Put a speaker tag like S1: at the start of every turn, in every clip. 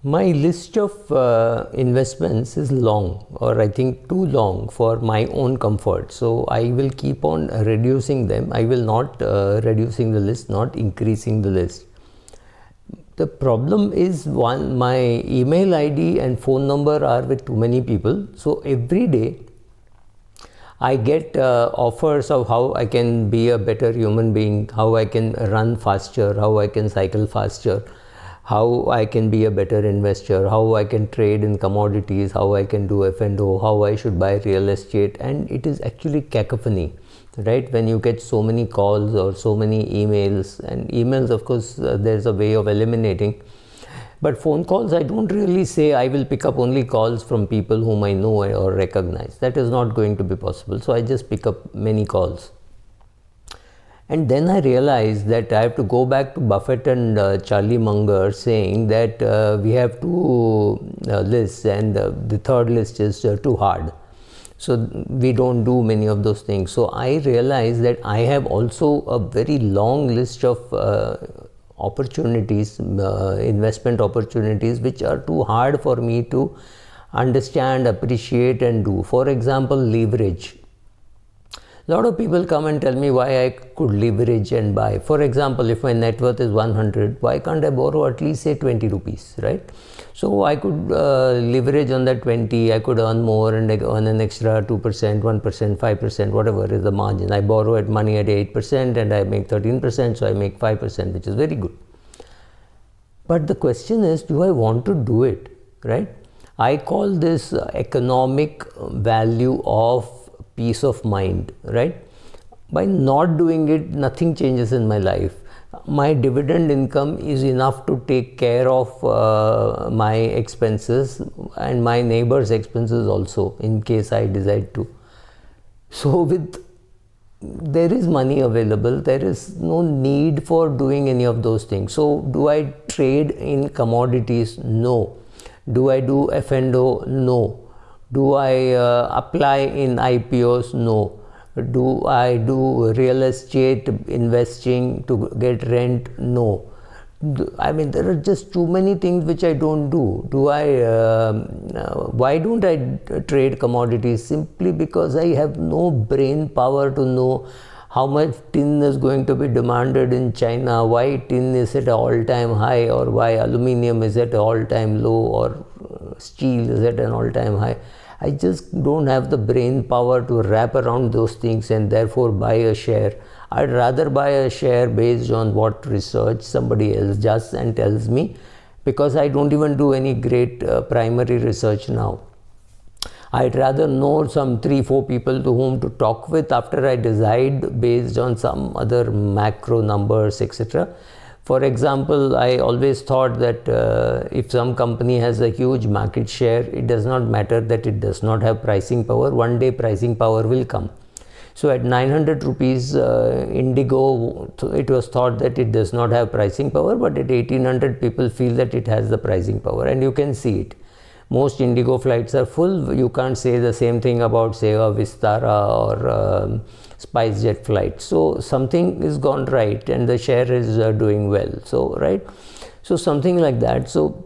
S1: My list of investments is long, or I think too long for my own comfort. So I will keep on reducing them. I will not reducing the list, not increasing the list. The problem is, one, my email ID and phone number are with too many people. So every day I get offers of how I can be a better human being, how I can run faster, how I can cycle faster, how I can be a better investor, how I can trade in commodities, how I can do F&O, how I should buy real estate. And it is actually cacophony, right? When you get so many calls or so many emails, and emails, of course, there's a way of eliminating. But phone calls, I don't really say I will pick up only calls from people whom I know or recognize. That is not going to be possible. So I just pick up many calls. And then I realized that I have to go back to Buffett and Charlie Munger saying that we have two lists, and the third list is too hard. So we don't do many of those things. So I realized that I have also a very long list of opportunities, investment opportunities, which are too hard for me to understand, appreciate and do. For example, leverage. A lot of people come and tell me why I could leverage and buy. For example, if my net worth is 100, why can't I borrow at least say 20 rupees, right? So I could leverage on that 20, I could earn more and earn an extra 2%, 1%, 5%, whatever is the margin. I borrow money at 8% and I make 13%, so I make 5%, which is very good. But the question is, do I want to do it, right? I call this economic value of peace of mind, right? By not doing it, nothing changes in my life. My dividend income is enough to take care of my expenses and my neighbor's expenses also, in case I decide to. So there is money available, there is no need for doing any of those things. So do I trade in commodities? No. Do I do F&O? No. Do I apply in IPOs? No. Do I do real estate investing to get rent? No. I mean, there are just too many things which I don't do. Why don't I trade commodities? Simply because I have no brain power to know how much tin is going to be demanded in China, why tin is at an all-time high, or why aluminium is at an all-time low, or steel is at an all-time high. I just don't have the brain power to wrap around those things and therefore buy a share. I'd rather buy a share based on what research somebody else does and tells me, because I don't even do any great primary research now. I'd rather know some 3-4 people to whom to talk with after I decide based on some other macro numbers, etc. For example, I always thought that if some company has a huge market share, it does not matter that it does not have pricing power. One day pricing power will come. So at 900 rupees Indigo, it was thought that it does not have pricing power, but at 1800 people feel that it has the pricing power, and you can see it. Most Indigo flights are full. You can't say the same thing about, say, a Vistara or SpiceJet flight. So something is gone right and the share is doing well. So, right. So something like that. So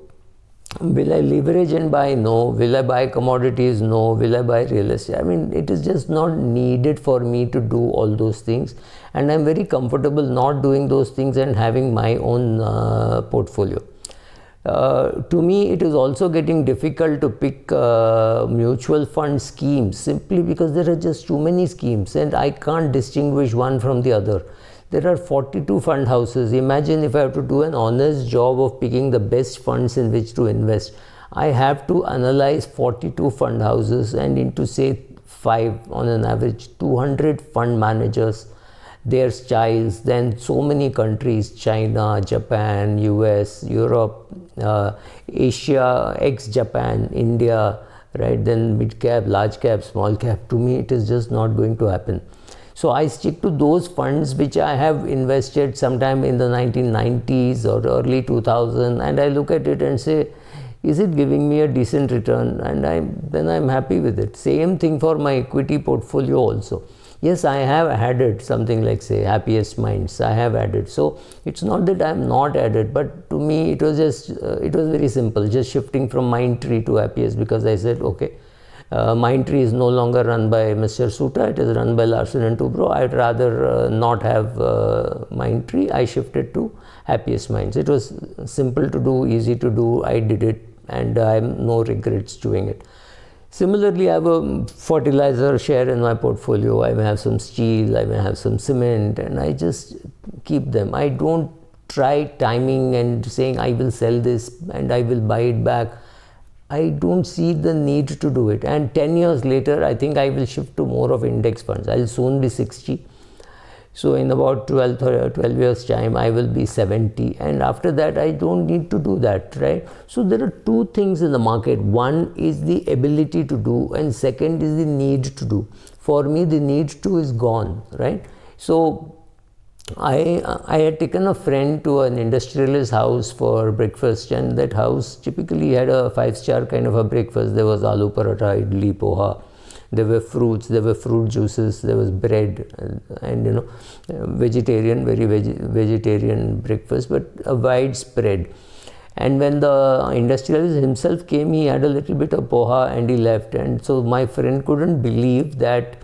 S1: will I leverage and buy? No. Will I buy commodities? No. Will I buy real estate? I mean, it is just not needed for me to do all those things. And I'm very comfortable not doing those things and having my own portfolio. To me, it is also getting difficult to pick mutual fund schemes, simply because there are just too many schemes and I can't distinguish one from the other. There are 42 fund houses. Imagine if I have to do an honest job of picking the best funds in which to invest. I have to analyze 42 fund houses and into, say, 5 on an average, 200 fund managers, their styles, then so many countries, China, Japan, US, Europe, Asia, ex-Japan, India, right? Then mid cap, large cap, small cap. To me, it is just not going to happen. So I stick to those funds which I have invested sometime in the 1990s or early 2000, and I look at it and say, is it giving me a decent return? And then I'm happy with it. Same thing for my equity portfolio also. Yes, I have added something like, say, Happiest Minds. I have added. So it's not that I am not added, but to me it was just, it was very simple, just shifting from Mindtree to Happiest, because I said, okay, Mindtree is no longer run by Mr. Suta, it is run by Larsen and Toubro. I'd rather not have Mindtree. I shifted to Happiest Minds. It was simple to do, easy to do. I did it, and I have no regrets doing it. Similarly, I have a fertilizer share in my portfolio. I may have some steel, I may have some cement, and I just keep them. I don't try timing and saying I will sell this and I will buy it back. I don't see the need to do it. And 10 years later, I think I will shift to more of index funds. I'll soon be 60. So in about 12 years time, I will be 70. And after that, I don't need to do that, right? So there are two things in the market. One is the ability to do, and second is the need to do. For me, the need to is gone, right? So I had taken a friend to an industrialist house for breakfast, and that house typically had a 5-star kind of a breakfast. There was aloo paratha, idli, poha. There were fruits, there were fruit juices, there was bread, and vegetarian, very vegetarian breakfast, but a wide spread. And when the industrialist himself came, he had a little bit of poha and he left. And so my friend couldn't believe that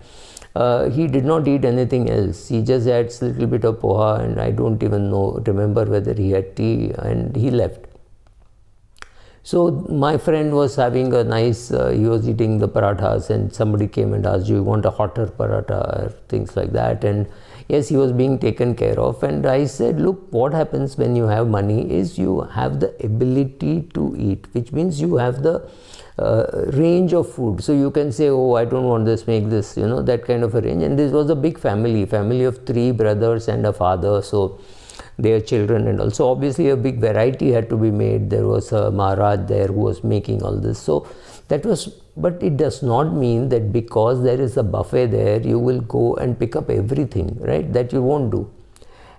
S1: he did not eat anything else. He just had a little bit of poha, and I don't even remember whether he had tea, and he left. So my friend was having a nice, he was eating the parathas, and somebody came and asked, do you want a hotter paratha, or things like that? And yes, he was being taken care of. And I said, look, what happens when you have money is you have the ability to eat, which means you have the range of food. So you can say, oh, I don't want this, make this, that kind of a range. And this was a big family of 3 brothers and a father. So their children, and also obviously a big variety had to be made. There was a Maharaj there who was making all this. So that was, but it does not mean that because there is a buffet there, you will go and pick up everything, right? That you won't do.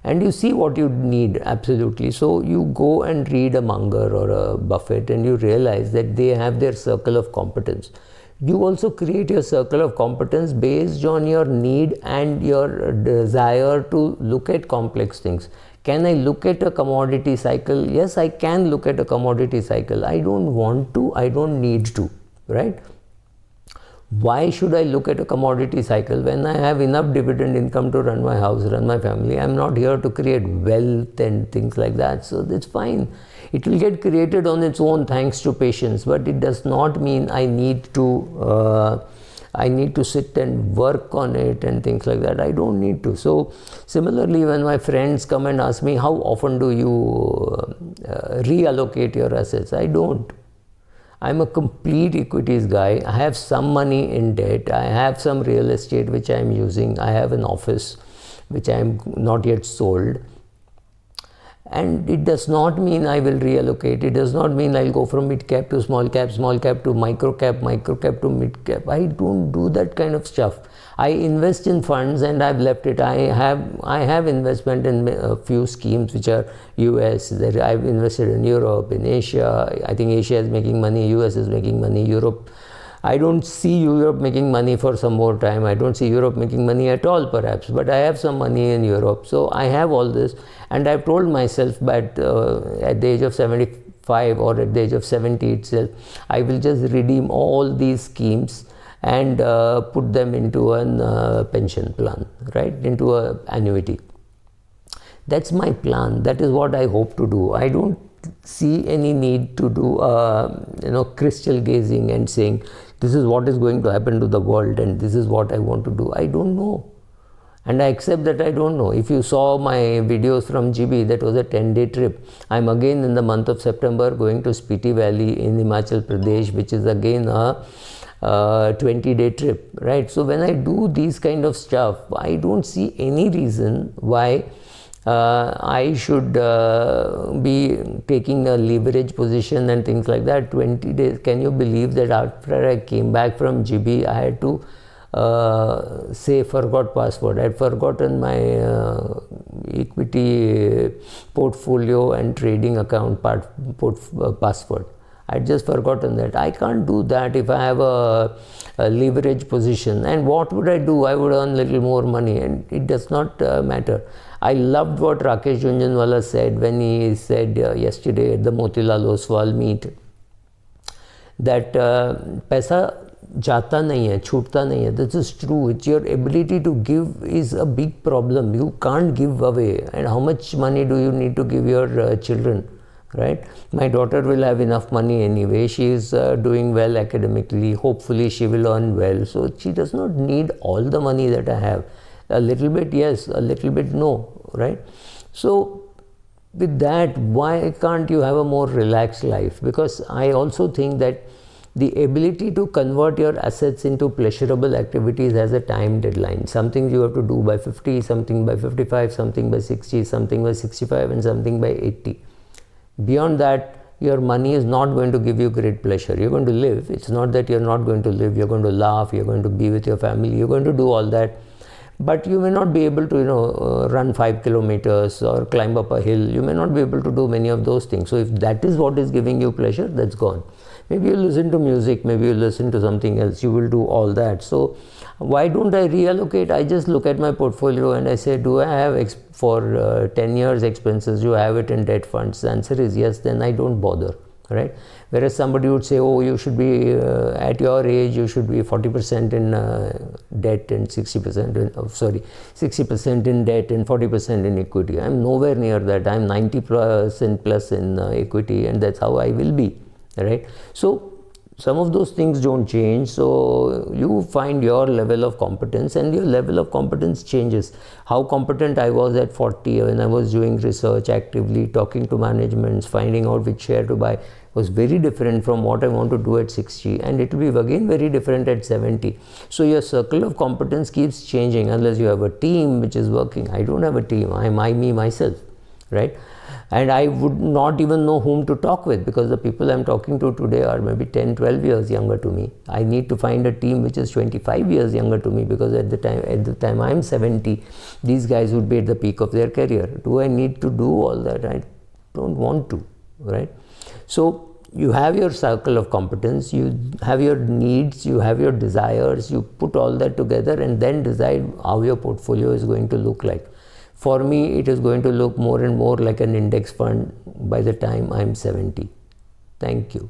S1: And you see what you need, absolutely. So you go and read a Munger or a Buffett, and you realize that they have their circle of competence. You also create your circle of competence based on your need and your desire to look at complex things. Can I look at a commodity cycle? Yes, I can look at a commodity cycle. I don't want to, I don't need to, right? Why should I look at a commodity cycle when I have enough dividend income to run my house, run my family? I'm not here to create wealth and things like that. So that's fine. It will get created on its own thanks to patience, but it does not mean I need to sit and work on it and things like that. I don't need to. So similarly, when my friends come and ask me, how often do you reallocate your assets? I don't. I'm a complete equities guy. I have some money in debt. I have some real estate which I am using. I have an office which I am not yet sold. And it does not mean I will reallocate. It does not mean I'll go from mid cap to small cap to micro cap to mid cap. I don't do that kind of stuff. I invest in funds and I've left it. I have investment in a few schemes which are US. I've invested in Europe, in Asia. I think Asia is making money, US is making money, Europe. I don't see Europe making money for some more time. I don't see Europe making money at all perhaps, but I have some money in Europe. So I have all this, and I've told myself that at the age of 75 or at the age of 70 itself, I will just redeem all these schemes and put them into a pension plan, right, into an annuity. That's my plan. That is what I hope to do. I don't see any need to do crystal gazing and saying this is what is going to happen to the world and this is what I want to do. I don't know, and I accept that I don't know. If you saw my videos from GB, that was a 10-day trip. I'm again in the month of September going to Spiti Valley in Himachal Pradesh, which is again a 20-day trip, right? So when I do these kind of stuff, I don't see any reason why I should be taking a leverage position and things like that. 20 days, can you believe that after I came back from GB, I had to say forgot password. I had forgotten my equity portfolio and trading account password. I'd just forgotten that. I can't do that if I have a leverage position. And what would I do? I would earn little more money, and it does not matter. I loved what Rakesh Jhunjhunwala said when he said yesterday at the Motilal Oswal meet that paisa jata nahi hai, chhutta nahi hai. This is true. It's your ability to give is a big problem. You can't give away. And how much money do you need to give your children, right? My daughter will have enough money anyway. She is doing well academically. Hopefully she will earn well. So she does not need all the money that I have. A little bit yes, a little bit no, right? So with that, why can't you have a more relaxed life? Because I also think that the ability to convert your assets into pleasurable activities has a time deadline. Something you have to do by 50, something by 55, something by 60, something by 65, and something by 80. Beyond that, your money is not going to give you great pleasure. You're going to live. It's not that you're not going to live. You're going to laugh. You're going to be with your family. You're going to do all that. But you may not be able to, run 5 kilometers or climb up a hill. You may not be able to do many of those things. So if that is what is giving you pleasure, that's gone. Maybe you listen to music, maybe you listen to something else, you will do all that. So why don't I reallocate? I just look at my portfolio and I say, do I have for 10 years expenses, do I have it in debt funds? The answer is yes, then I don't bother, right? Whereas somebody would say, oh, you should be, at your age, you should be 40% in debt and 60% in, 60% in debt and 40% in equity. I'm nowhere near that. I'm 90% plus in equity, and that's how I will be, right? So some of those things don't change. So you find your level of competence, and your level of competence changes. How competent I was at 40 when I was doing research actively, talking to managements, finding out which share to buy, was very different from what I want to do at 60, and it will be again very different at 70. So your circle of competence keeps changing unless you have a team which is working. I don't have a team. I'm me myself, right? And I would not even know whom to talk with, because the people I'm talking to today are maybe 10, 12 years younger to me. I need to find a team which is 25 years younger to me, because at the time I'm 70, these guys would be at the peak of their career. Do I need to do all that? I don't want to, right? So you have your circle of competence, you have your needs, you have your desires, you put all that together and then decide how your portfolio is going to look like. For me, it is going to look more and more like an index fund by the time I'm 70. Thank you.